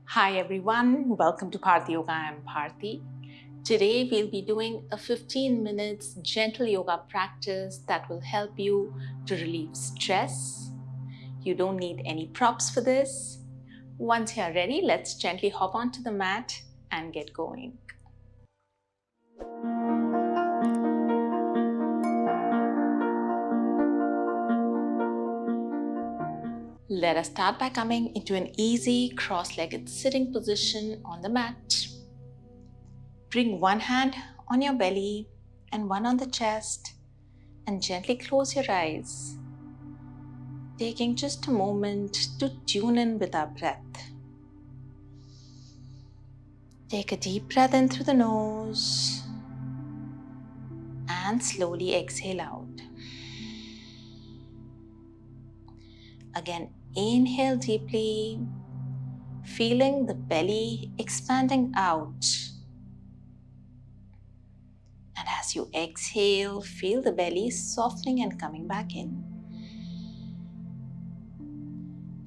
Hi everyone, welcome to Bharti Yoga. I'm Bharti. Today we'll be doing a 15 minutes gentle yoga practice that will help you to relieve stress. You don't need any props for this. Once you're ready, let's gently hop onto the mat and get going. Let us start by coming into an easy cross-legged sitting position on the mat. Bring one hand on your belly and one on the chest and gently close your eyes, taking just a moment to tune in with our breath. Take a deep breath in through the nose and slowly exhale out. Again, inhale deeply, feeling the belly expanding out. And as you exhale, feel the belly softening and coming back in.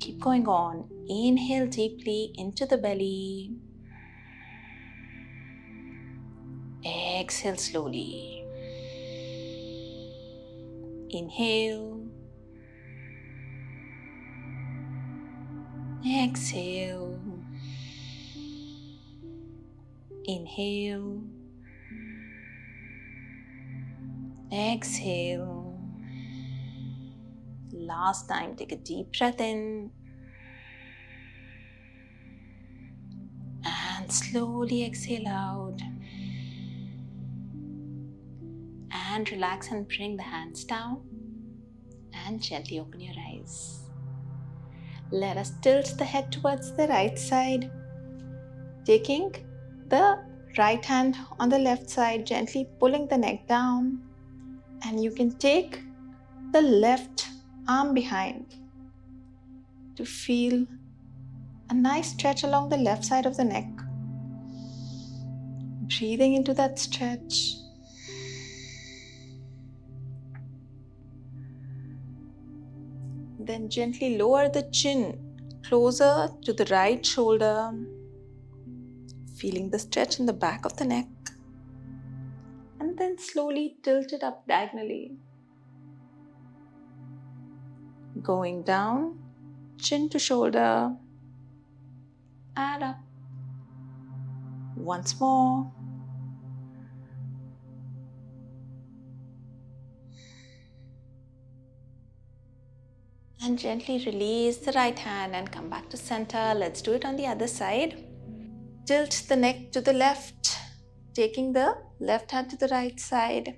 Keep going on. Inhale deeply into the belly. Exhale slowly. Inhale. Exhale. Inhale. Exhale. Last time, take a deep breath in. And slowly exhale out. And relax and bring the hands down. And gently open your eyes. Let us tilt the head towards the right side. Taking the right hand on the left side, gently pulling the neck down. And you can take the left arm behind to feel a nice stretch along the left side of the neck. Breathing into that stretch. Then gently lower the chin closer to the right shoulder. Feeling the stretch in the back of the neck. And then slowly tilt it up diagonally. Going down, chin to shoulder, and up. Once more. And gently release the right hand and come back to center. Let's do it on the other side. Tilt the neck to the left, taking the left hand to the right side,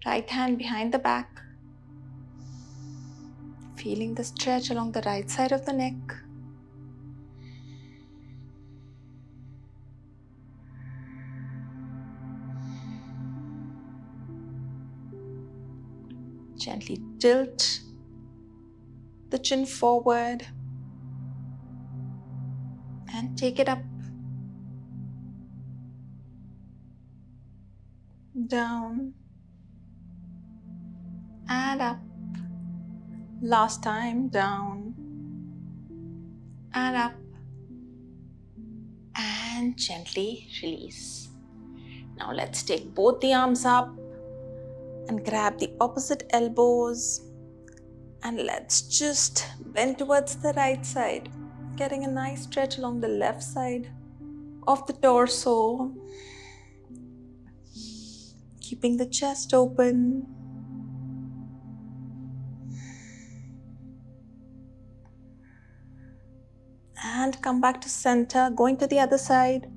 right hand behind the back. Feeling the stretch along the right side of the neck. Gently tilt the chin forward and take it up, down, and up. Last time, down, and up, and gently release. Now let's take both the arms up and grab the opposite elbows. And let's just bend towards the right side, getting a nice stretch along the left side of the torso. Keeping the chest open. And come back to center, going to the other side.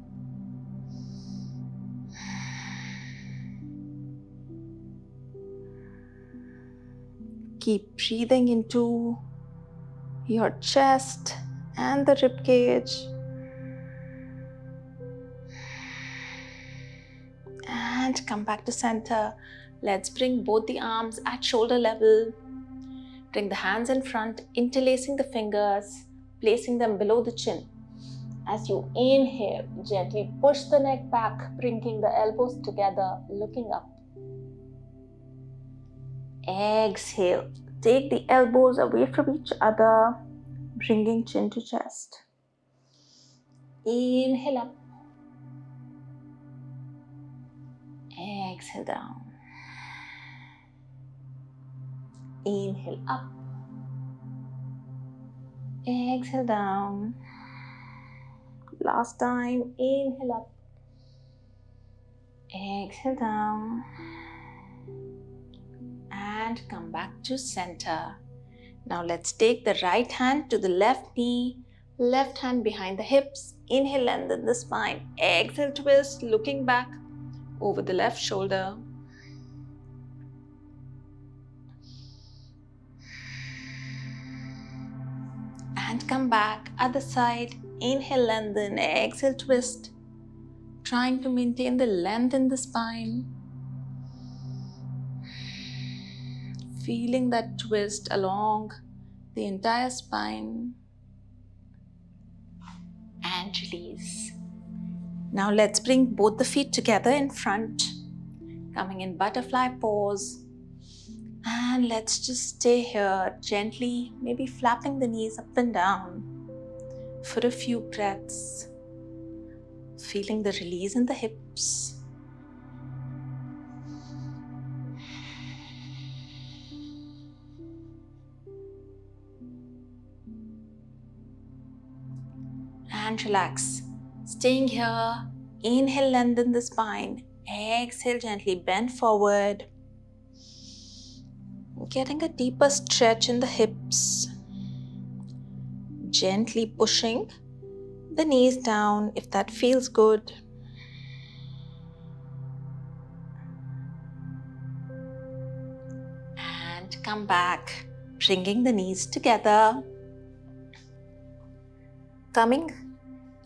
Keep breathing into your chest and the rib cage. And come back to center. Let's bring both the arms at shoulder level. Bring the hands in front, interlacing the fingers, placing them below the chin. As you inhale, gently push the neck back, bringing the elbows together, looking up. Exhale, take the elbows away from each other, bringing chin to chest. Inhale up. Exhale down. Inhale up. Exhale down. Last time. Inhale up. Exhale down. And come back to center. Now let's take the right hand to the left knee. Left hand behind the hips. Inhale, lengthen the spine. Exhale, twist, looking back over the left shoulder. And come back, other side. Inhale, lengthen, exhale, twist. Trying to maintain the length in the spine. Feeling that twist along the entire spine. And release. Now let's bring both the feet together in front. Coming in butterfly pose. And let's just stay here gently, maybe flapping the knees up and down for a few breaths. Feeling the release in the hips. And relax. Staying here, inhale, lengthen the spine. Exhale, gently bend forward. Getting a deeper stretch in the hips. Gently pushing the knees down if that feels good. And come back, bringing the knees together. Coming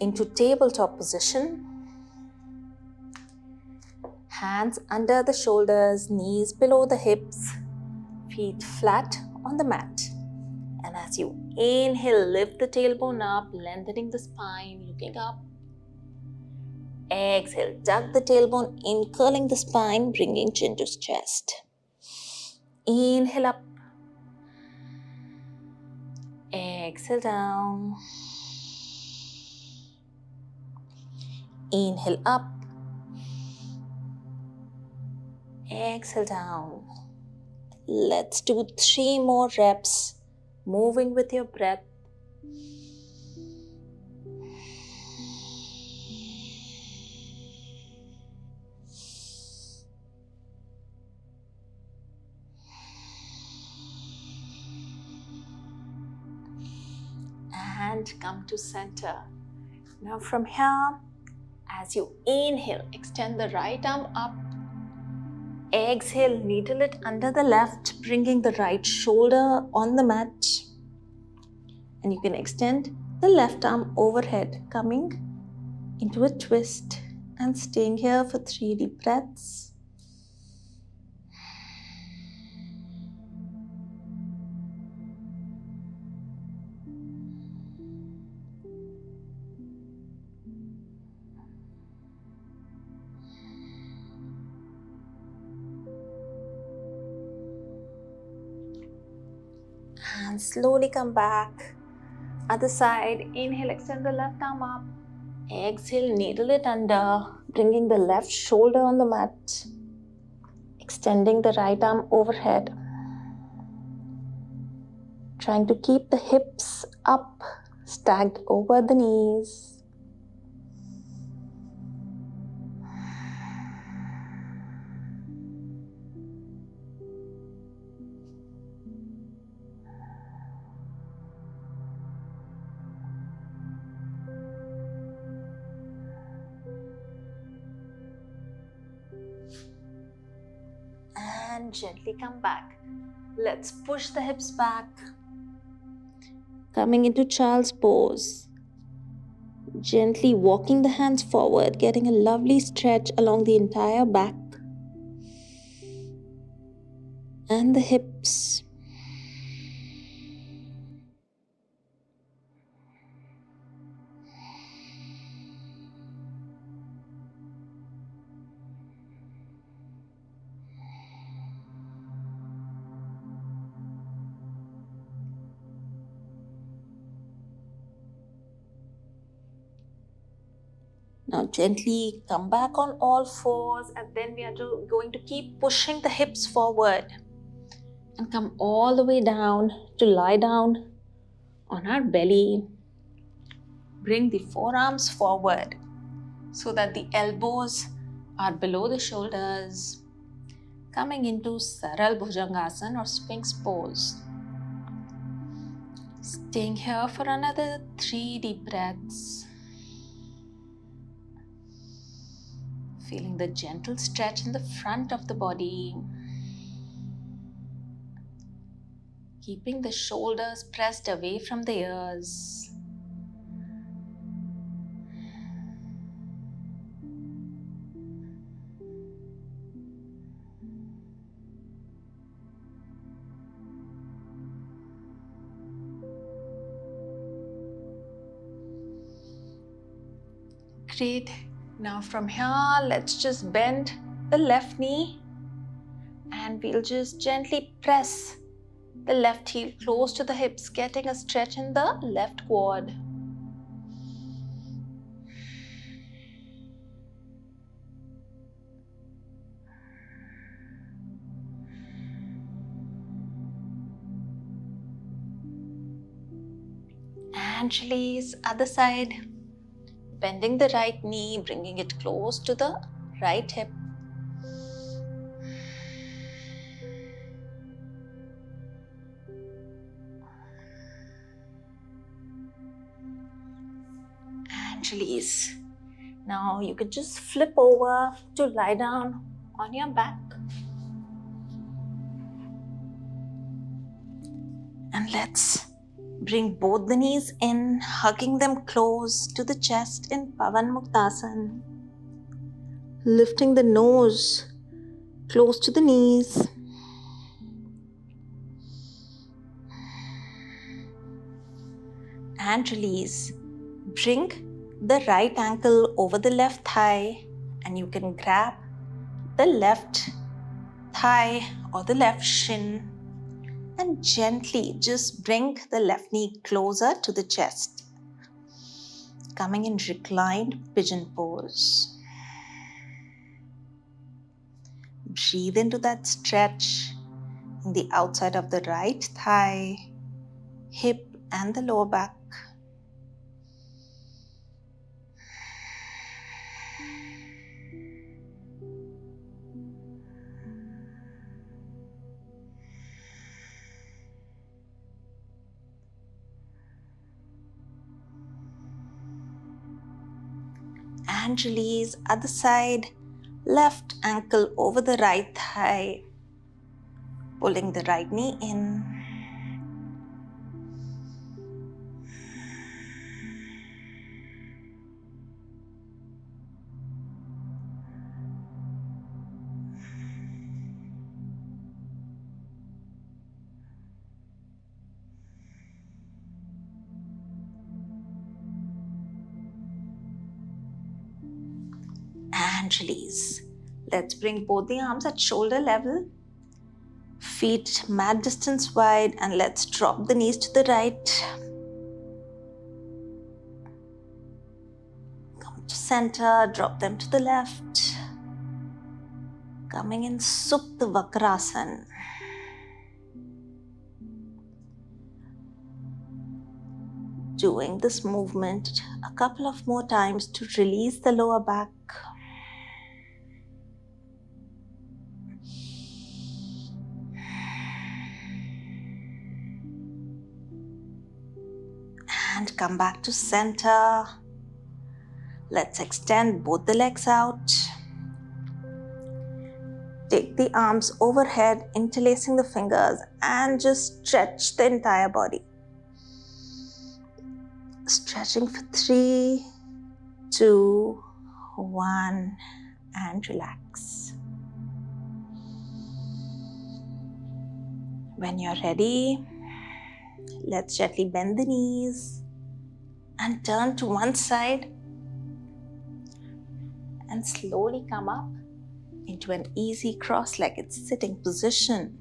into tabletop position. Hands under the shoulders, knees below the hips, feet flat on the mat. And as you inhale, lift the tailbone up, lengthening the spine, looking up. Exhale, tuck the tailbone in, curling the spine, bringing chin to chest. Inhale up. Exhale down. Inhale up. Exhale down. Let's do 3 more reps, moving with your breath. And come to center. Now from here, as you inhale, extend the right arm up. Exhale, needle it under the left, bringing the right shoulder on the mat. And you can extend the left arm overhead, coming into a twist and staying here for 3 deep breaths. And slowly come back. Other side, inhale, extend the left arm up. Exhale, needle it under, bringing the left shoulder on the mat. Extending the right arm overhead. Trying to keep the hips up, stacked over the knees. And gently come back. Let's push the hips back. Coming into child's pose. Gently walking the hands forward, getting a lovely stretch along the entire back and the hips. Now gently come back on all fours, and then we are going to keep pushing the hips forward and come all the way down to lie down on our belly. Bring the forearms forward so that the elbows are below the shoulders. Coming into Saral Bhujangasana or Sphinx pose. Staying here for another 3 deep breaths. Feeling the gentle stretch in the front of the body. Keeping the shoulders pressed away from the ears. Great. Now from here, let's just bend the left knee and we'll just gently press the left heel close to the hips, getting a stretch in the left quad. And release, other side. Bending the right knee, bringing it close to the right hip. And release. Now you can just flip over to lie down on your back. And let's bring both the knees in, hugging them close to the chest in Pavan Muktasana. Lifting the nose close to the knees. And release. Bring the right ankle over the left thigh and you can grab the left thigh or the left shin and gently just bring the left knee closer to the chest. Coming in reclined pigeon pose. Breathe into that stretch in the outside of the right thigh, hip and the lower back. And release, other side, left ankle over the right thigh, pulling the right knee in. And release. Let's bring both the arms at shoulder level. Feet mat distance wide, and let's drop the knees to the right. Come to center, drop them to the left. Coming in Supta Vakrasana. Doing this movement a couple of more times to release the lower back. And come back to center. Let's extend both the legs out. Take the arms overhead, interlacing the fingers, and just stretch the entire body. Stretching for 3, 2, 1, and relax. When you're ready, let's gently bend the knees and turn to one side and slowly come up into an easy cross-legged sitting position.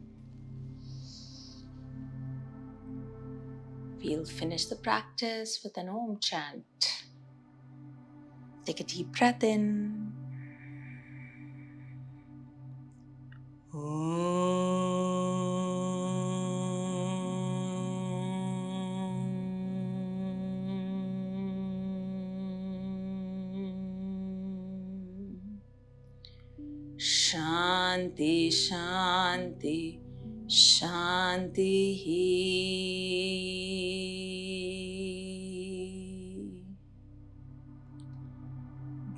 We'll finish the practice with an Om chant. Take a deep breath in. Shanti, Shanti, Shanti.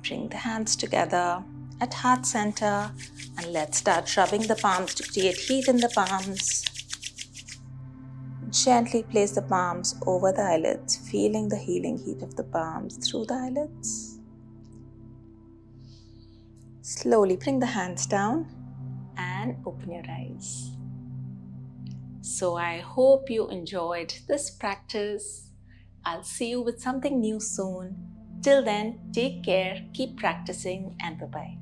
Bring the hands together at heart center and let's start rubbing the palms to create heat in the palms. Gently place the palms over the eyelids, feeling the healing heat of the palms through the eyelids. Slowly bring the hands down and open your eyes. So I hope you enjoyed this practice. I'll see you with something new soon. Till then, take care, keep practicing, and bye-bye.